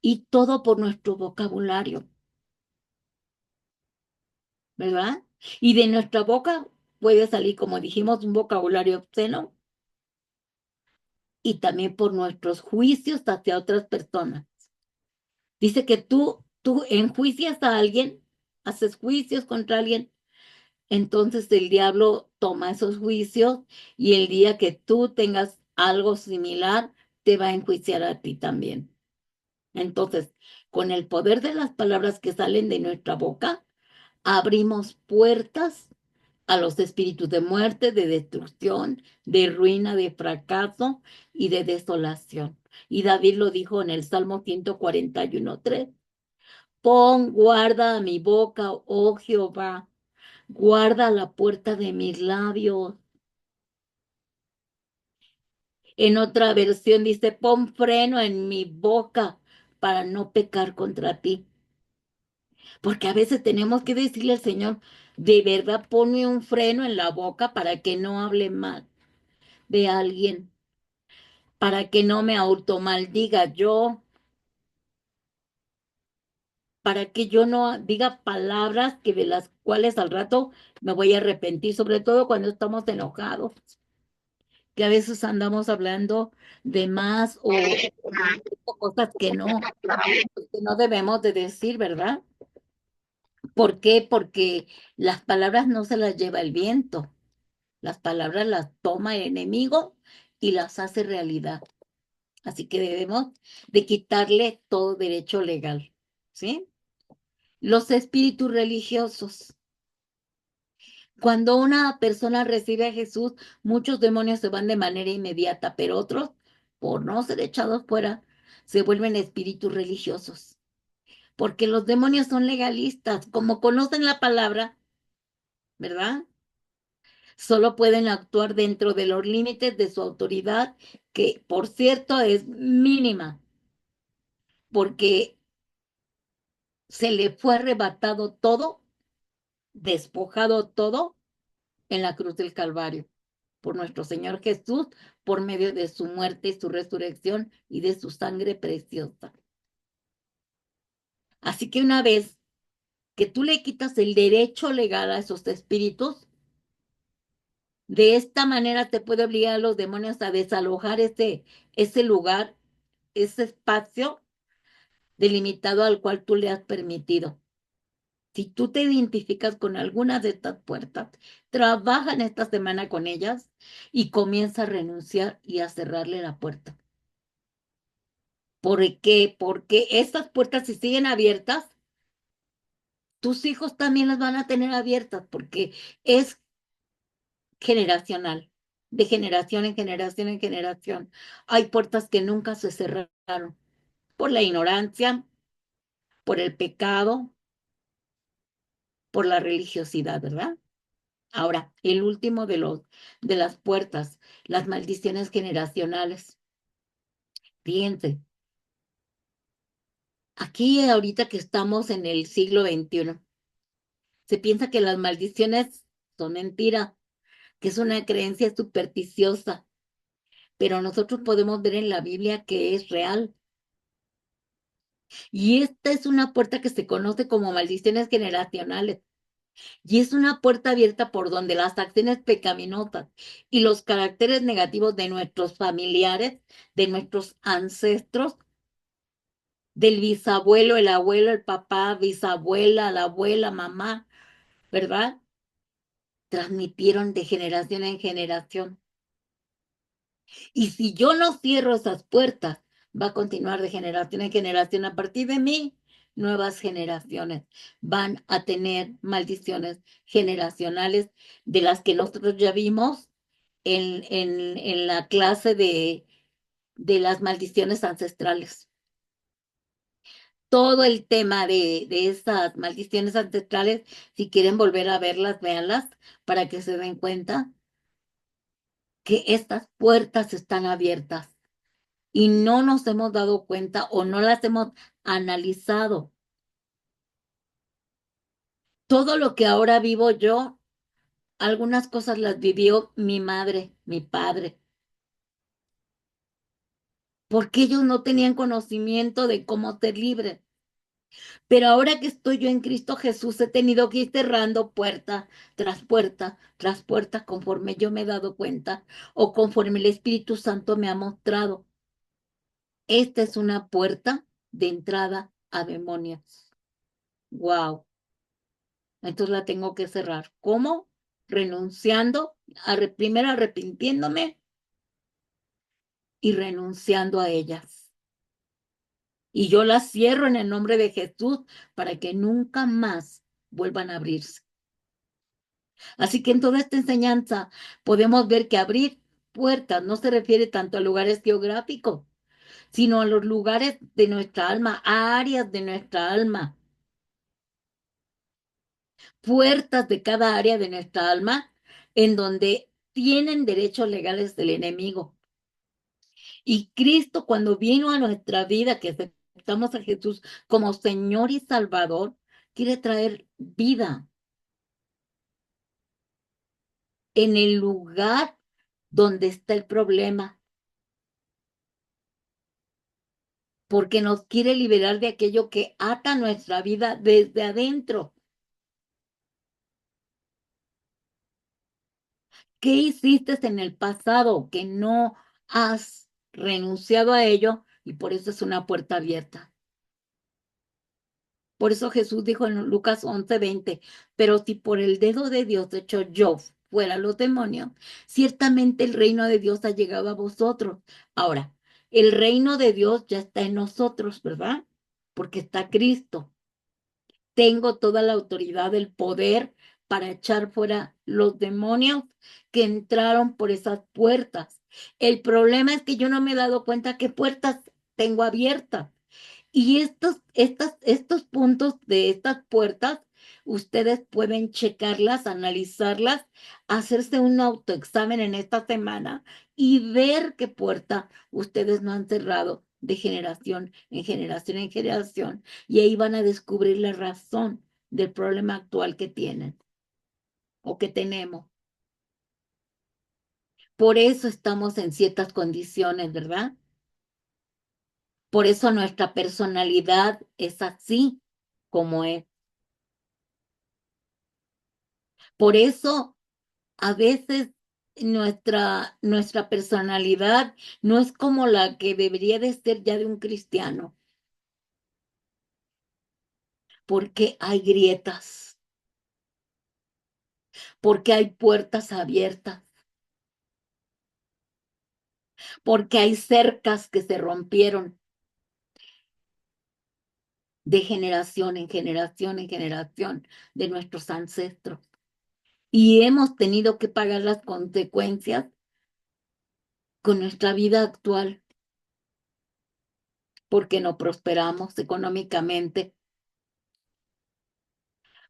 Y todo por nuestro vocabulario, ¿verdad? Y de nuestra boca puede salir, como dijimos, un vocabulario obsceno y también por nuestros juicios hacia otras personas. Dice que tú enjuicias a alguien, haces juicios contra alguien, entonces el diablo toma esos juicios y el día que tú tengas algo similar, te va a enjuiciar a ti también. Entonces, con el poder de las palabras que salen de nuestra boca, abrimos puertas a los espíritus de muerte, de destrucción, de ruina, de fracaso y de desolación. Y David lo dijo en el Salmo 141:3. Pon guarda a mi boca, oh Jehová, guarda la puerta de mis labios. En otra versión dice, pon freno en mi boca para no pecar contra ti. Porque a veces tenemos que decirle al Señor, de verdad ponme un freno en la boca para que no hable mal de alguien, para que no me automaldiga yo, para que yo no diga palabras que de las cuales al rato me voy a arrepentir, sobre todo cuando estamos enojados, que a veces andamos hablando de más o cosas que no debemos de decir, ¿verdad? ¿Por qué? Porque las palabras no se las lleva el viento. Las palabras las toma el enemigo y las hace realidad. Así que debemos de quitarle todo derecho legal, ¿sí? Los espíritus religiosos. Cuando una persona recibe a Jesús, muchos demonios se van de manera inmediata, pero otros, por no ser echados fuera, se vuelven espíritus religiosos. Porque los demonios son legalistas, como conocen la palabra, ¿verdad? Solo pueden actuar dentro de los límites de su autoridad, que por cierto es mínima, porque se le fue arrebatado todo, despojado todo en la cruz del Calvario, por nuestro Señor Jesús, por medio de su muerte y su resurrección y de su sangre preciosa. Así que una vez que tú le quitas el derecho legal a esos espíritus, de esta manera te puede obligar a los demonios a desalojar ese lugar, ese espacio delimitado al cual tú le has permitido. Si tú te identificas con alguna de estas puertas, trabaja en esta semana con ellas y comienza a renunciar y a cerrarle la puerta. ¿Por qué? Porque estas puertas, si siguen abiertas, tus hijos también las van a tener abiertas, porque es generacional, de generación en generación en generación. Hay puertas que nunca se cerraron por la ignorancia, por el pecado, por la religiosidad, ¿verdad? Ahora, el último de las puertas, las maldiciones generacionales. Fíjense, aquí ahorita que estamos en el siglo XXI, se piensa que las maldiciones son mentira, que es una creencia supersticiosa, pero nosotros podemos ver en la Biblia que es real. Y esta es una puerta que se conoce como maldiciones generacionales. Y es una puerta abierta por donde las acciones pecaminosas y los caracteres negativos de nuestros familiares, de nuestros ancestros, del bisabuelo, el abuelo, el papá, bisabuela, la abuela, mamá, ¿verdad? Transmitieron de generación en generación. Y si yo no cierro esas puertas, va a continuar de generación en generación. A partir de mí, nuevas generaciones van a tener maldiciones generacionales de las que nosotros ya vimos en la clase de las maldiciones ancestrales. Todo el tema de esas maldiciones ancestrales, si quieren volver a verlas, véanlas para que se den cuenta que estas puertas están abiertas y no nos hemos dado cuenta o no las hemos analizado. Todo lo que ahora vivo yo, algunas cosas las vivió mi madre, mi padre, porque ellos no tenían conocimiento de cómo ser libres. Pero ahora que estoy yo en Cristo Jesús, he tenido que ir cerrando puerta tras puerta tras puerta conforme yo me he dado cuenta o conforme el Espíritu Santo me ha mostrado. Esta es una puerta de entrada a demonios. Wow. Entonces la tengo que cerrar. ¿Cómo? Renunciando, primero arrepintiéndome y renunciando a ellas. Y yo las cierro en el nombre de Jesús para que nunca más vuelvan a abrirse. Así que en toda esta enseñanza podemos ver que abrir puertas no se refiere tanto a lugares geográficos, sino a los lugares de nuestra alma, a áreas de nuestra alma, puertas de cada área de nuestra alma en donde tienen derechos legales del enemigo. Y Cristo, cuando vino a nuestra vida, que aceptamos a Jesús como Señor y Salvador, quiere traer vida en el lugar donde está el problema, porque nos quiere liberar de aquello que ata nuestra vida desde adentro. ¿Qué hiciste en el pasado que no has renunciado a ello? Y por eso es una puerta abierta. Por eso Jesús dijo en Lucas 11:20, pero si por el dedo de Dios hecho yo fuera los demonios, ciertamente el reino de Dios ha llegado a vosotros. Ahora, el reino de Dios ya está en nosotros, ¿verdad? Porque está Cristo. Tengo toda la autoridad, el poder para echar fuera los demonios que entraron por esas puertas. El problema es que yo no me he dado cuenta qué puertas tengo abiertas. Y estos puntos de estas puertas, ustedes pueden checarlas, analizarlas, hacerse un autoexamen en esta semana y ver qué puerta ustedes no han cerrado de generación en generación en generación. Y ahí van a descubrir la razón del problema actual que tienen o que tenemos. Por eso estamos en ciertas condiciones, ¿verdad? Por eso nuestra personalidad es así. como Él. Por eso, a veces nuestra personalidad no es como la que debería de ser ya de un cristiano, porque hay grietas, porque hay puertas abiertas, porque hay cercas que se rompieron de generación en generación en generación de nuestros ancestros. Y hemos tenido que pagar las consecuencias con nuestra vida actual, porque no prosperamos económicamente,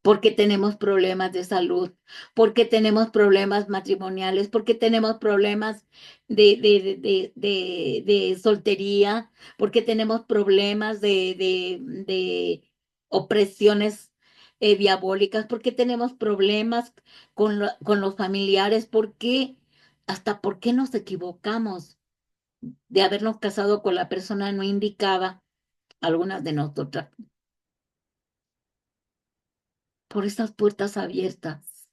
porque tenemos problemas de salud, porque tenemos problemas matrimoniales, porque tenemos problemas de soltería, porque tenemos problemas de opresiones diabólicas, porque tenemos problemas con los familiares, porque hasta por qué nos equivocamos de habernos casado con la persona no indicada, algunas de nosotras, por esas puertas abiertas.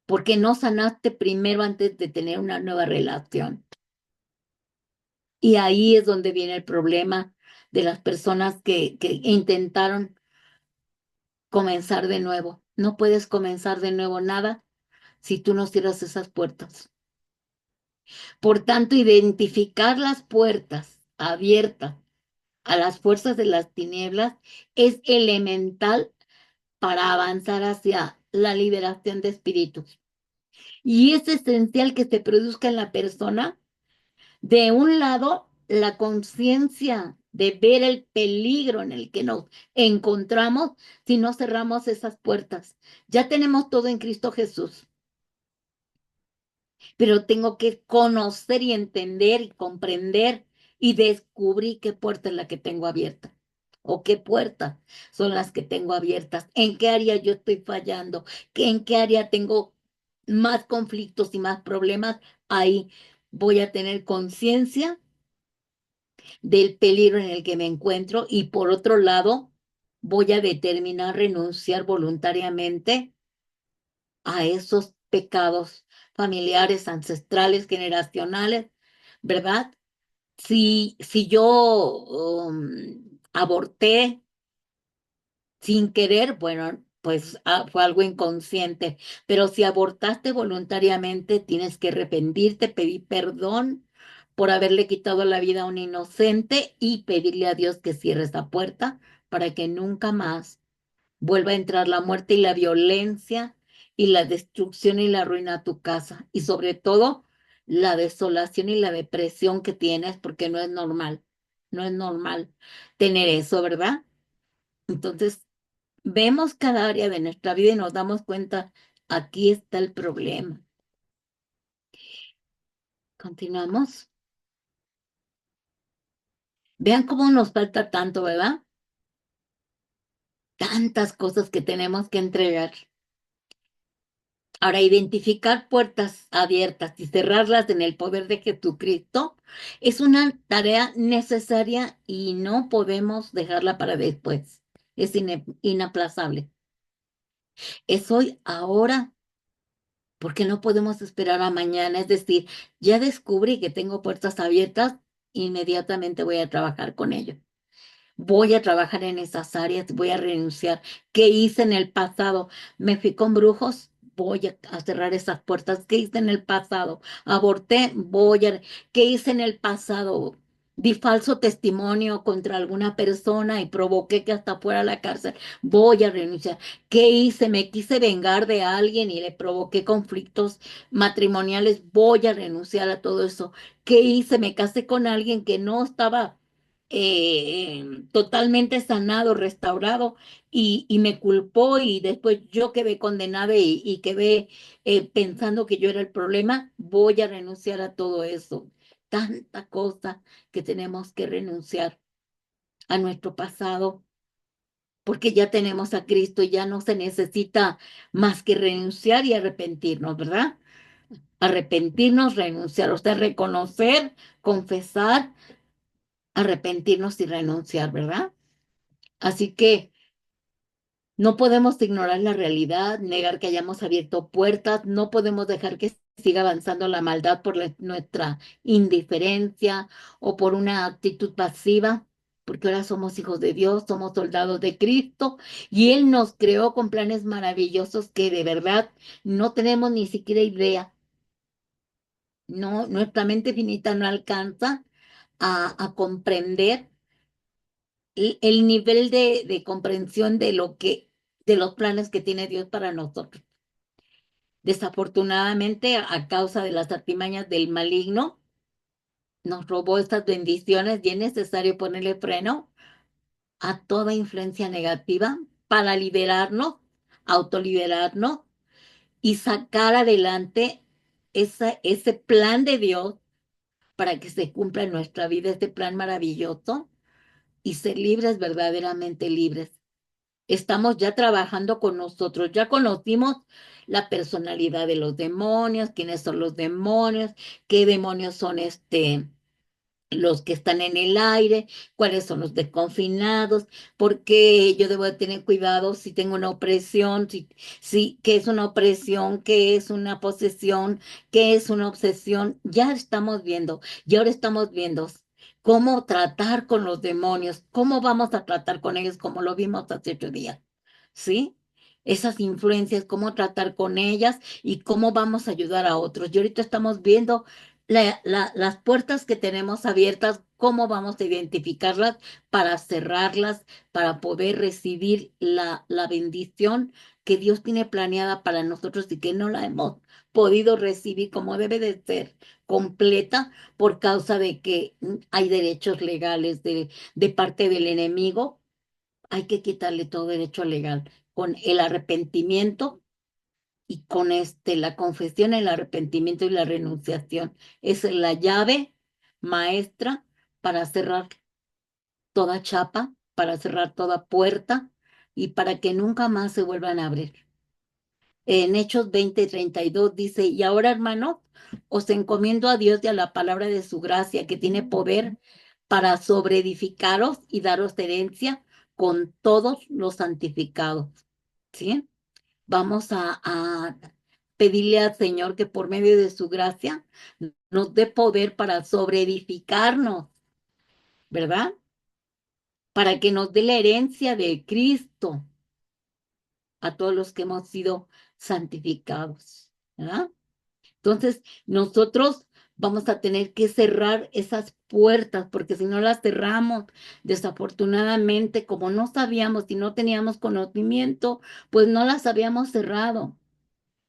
Porque no sanaste primero antes de tener una nueva relación. Y ahí es donde viene el problema de las personas que intentaron comenzar de nuevo. No puedes comenzar de nuevo nada si tú no cierras esas puertas. Por tanto, identificar las puertas abiertas a las fuerzas de las tinieblas es elemental para avanzar hacia la liberación de espíritus. Y es esencial que se produzca en la persona, de un lado, la conciencia de ver el peligro en el que nos encontramos si no cerramos esas puertas. Ya tenemos todo en Cristo Jesús, pero tengo que conocer y entender y comprender y descubrir qué puerta es la que tengo abierta o qué puertas son las que tengo abiertas, en qué área yo estoy fallando, en qué área tengo más conflictos y más problemas. Ahí voy a tener conciencia del peligro en el que me encuentro y por otro lado voy a determinar renunciar voluntariamente a esos pecados familiares, ancestrales, generacionales, ¿verdad? Si yo aborté sin querer, bueno, pues fue algo inconsciente, pero si abortaste voluntariamente, tienes que arrepentirte, pedir perdón por haberle quitado la vida a un inocente y pedirle a Dios que cierre esa puerta para que nunca más vuelva a entrar la muerte y la violencia y la destrucción y la ruina a tu casa y sobre todo la desolación y la depresión que tienes porque no es normal, no es normal tener eso, ¿verdad? Entonces, vemos cada área de nuestra vida y nos damos cuenta, aquí está el problema. Continuamos. Vean cómo nos falta tanto, ¿verdad? Tantas cosas que tenemos que entregar. Ahora, identificar puertas abiertas y cerrarlas en el poder de Jesucristo es una tarea necesaria y no podemos dejarla para después. Es inaplazable. Es hoy, ahora, porque no podemos esperar a mañana. Es decir, ya descubrí que tengo puertas abiertas, inmediatamente voy a trabajar con ello. Voy a trabajar en esas áreas, voy a renunciar. ¿Qué hice en el pasado? ¿Me fui con brujos? Voy a cerrar esas puertas. ¿Qué hice en el pasado? ¿Aborté? ¿Qué hice en el pasado? Di falso testimonio contra alguna persona y provoqué que hasta fuera a la cárcel. Voy a renunciar. ¿Qué hice? Me quise vengar de alguien y le provoqué conflictos matrimoniales. Voy a renunciar a todo eso. ¿Qué hice? Me casé con alguien que no estaba totalmente sanado, restaurado, y me culpó y después yo quedé condenada y quedé pensando que yo era el problema. Voy a renunciar a todo eso. Tanta cosa que tenemos que renunciar a nuestro pasado, porque ya tenemos a Cristo y ya no se necesita más que renunciar y arrepentirnos, ¿verdad? Arrepentirnos, renunciar, o sea, reconocer, confesar, arrepentirnos y renunciar, ¿verdad? Así que no podemos ignorar la realidad, negar que hayamos abierto puertas, no podemos dejar que siga avanzando la maldad por nuestra indiferencia o por una actitud pasiva, porque ahora somos hijos de Dios, somos soldados de Cristo y Él nos creó con planes maravillosos que de verdad no tenemos ni siquiera idea. No, nuestra mente finita no alcanza a comprender el nivel de comprensión de los planes que tiene Dios para nosotros. Desafortunadamente, a causa de las artimañas del maligno, nos robó estas bendiciones y es necesario ponerle freno a toda influencia negativa para liberarnos, autoliberarnos y sacar adelante ese plan de Dios para que se cumpla en nuestra vida, este plan maravilloso y ser libres, verdaderamente libres. Estamos ya trabajando con nosotros, ya conocimos la personalidad de los demonios, quiénes son los demonios, qué demonios son los que están en el aire, cuáles son los desconfinados, porque yo debo de tener cuidado si tengo una opresión, si qué es una opresión, qué es una posesión, qué es una obsesión. Ya estamos viendo, y ahora estamos viendo cómo tratar con los demonios, cómo vamos a tratar con ellos, como lo vimos hace 8 días. ¿Sí? Esas influencias, cómo tratar con ellas y cómo vamos a ayudar a otros. Y ahorita estamos viendo las puertas que tenemos abiertas, cómo vamos a identificarlas para cerrarlas, para poder recibir la bendición que Dios tiene planeada para nosotros y que no la hemos podido recibir como debe de ser, completa, por causa de que hay derechos legales de parte del enemigo. Hay que quitarle todo derecho legal con el arrepentimiento y con la confesión, el arrepentimiento y la renunciación. Es la llave maestra para cerrar toda chapa, para cerrar toda puerta y para que nunca más se vuelvan a abrir. En Hechos 20:32 dice, y ahora, hermanos, os encomiendo a Dios y a la palabra de su gracia, que tiene poder para sobreedificaros y daros herencia con todos los santificados. ¿Sí? Vamos a pedirle al Señor que por medio de su gracia nos dé poder para sobreedificarnos, ¿verdad? Para que nos dé la herencia de Cristo a todos los que hemos sido santificados, ¿verdad? Entonces, nosotros vamos a tener que cerrar esas puertas, porque si no las cerramos, desafortunadamente, como no sabíamos y no teníamos conocimiento, pues no las habíamos cerrado.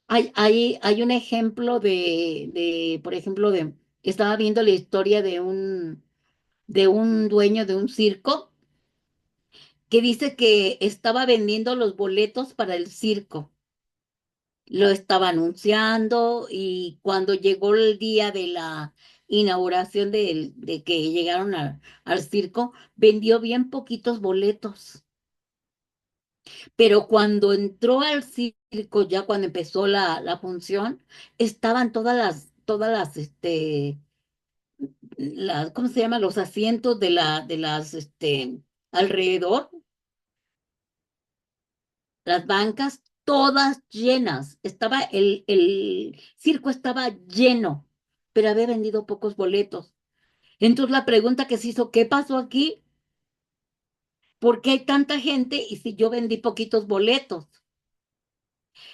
Hay un ejemplo por ejemplo, estaba viendo la historia de un dueño de un circo que dice que estaba vendiendo los boletos para el circo. Lo estaba anunciando y cuando llegó el día de la inauguración de que llegaron al circo, vendió bien poquitos boletos. Pero cuando entró al circo, ya cuando empezó la función, estaban ¿cómo se llama? Los asientos alrededor, las bancas, todas llenas. El circo estaba lleno, pero había vendido pocos boletos. Entonces la pregunta que se hizo, ¿qué pasó aquí? ¿Por qué hay tanta gente y si yo vendí poquitos boletos?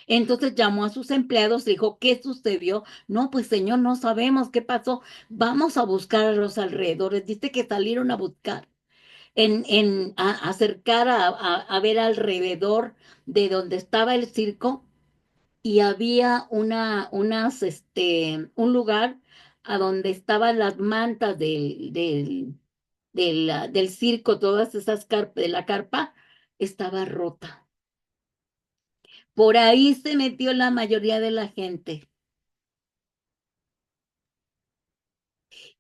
Entonces llamó a sus empleados y dijo, ¿qué sucedió? No, pues señor, no sabemos qué pasó. Vamos a buscar a los alrededores. Dice que salieron a buscar, a acercar a ver alrededor de donde estaba el circo y había un lugar a donde estaban las mantas del circo, todas esas carpas, de la carpa, estaba rota. Por ahí se metió la mayoría de la gente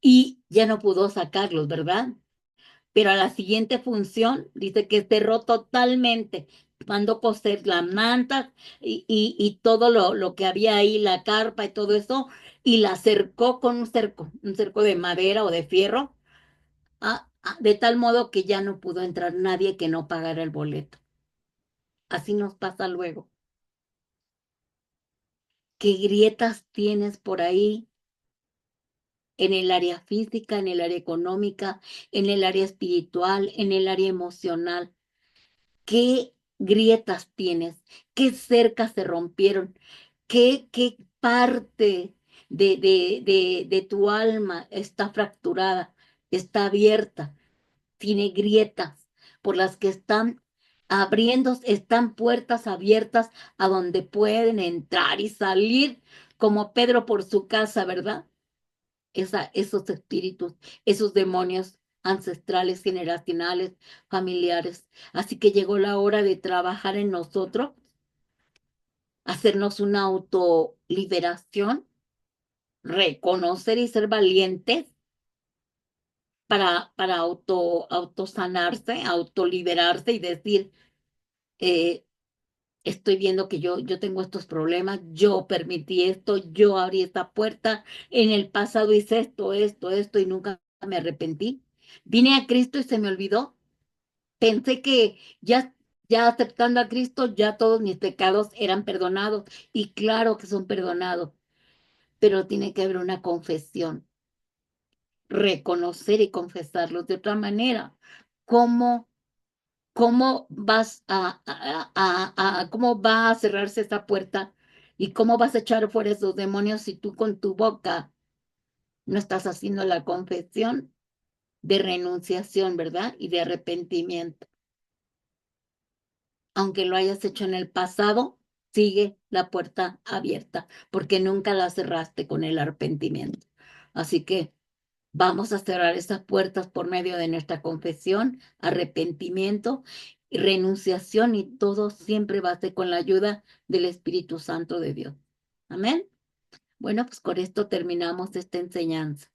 y ya no pudo sacarlos, ¿verdad? Pero a la siguiente función dice que cerró totalmente, mandó coser las mantas y todo lo que había ahí, la carpa y todo eso, y la cercó con un cerco de madera o de fierro de tal modo que ya no pudo entrar nadie que no pagara el boleto. Así nos pasa luego. ¿Qué grietas tienes por ahí en el área física, en el área económica, en el área espiritual, en el área emocional? ¿Qué grietas tienes? ¿Qué cercas se rompieron? ¿Qué parte de tu alma está fracturada, está abierta, tiene grietas por las que están abriendo, están puertas abiertas a donde pueden entrar y salir como Pedro por su casa, ¿verdad? Esos espíritus, esos demonios ancestrales, generacionales, familiares. Así que llegó la hora de trabajar en nosotros, hacernos una autoliberación, reconocer y ser valientes para autosanarse, autoliberarse y decir, eh, estoy viendo que yo tengo estos problemas, yo permití esto, yo abrí esta puerta, en el pasado hice esto y nunca me arrepentí. Vine a Cristo y se me olvidó. Pensé que ya aceptando a Cristo, ya todos mis pecados eran perdonados. Y claro que son perdonados, pero tiene que haber una confesión, reconocer y confesarlos. De otra manera, ¿cómo, cómo vas cómo va a cerrarse esa puerta y cómo vas a echar fuera esos demonios si tú con tu boca no estás haciendo la confesión de renunciación, ¿verdad? Y de arrepentimiento? Aunque lo hayas hecho en el pasado, sigue la puerta abierta, porque nunca la cerraste con el arrepentimiento. Así que vamos a cerrar esas puertas por medio de nuestra confesión, arrepentimiento y renunciación, y todo siempre va a ser con la ayuda del Espíritu Santo de Dios. Amén. Bueno, pues con esto terminamos esta enseñanza.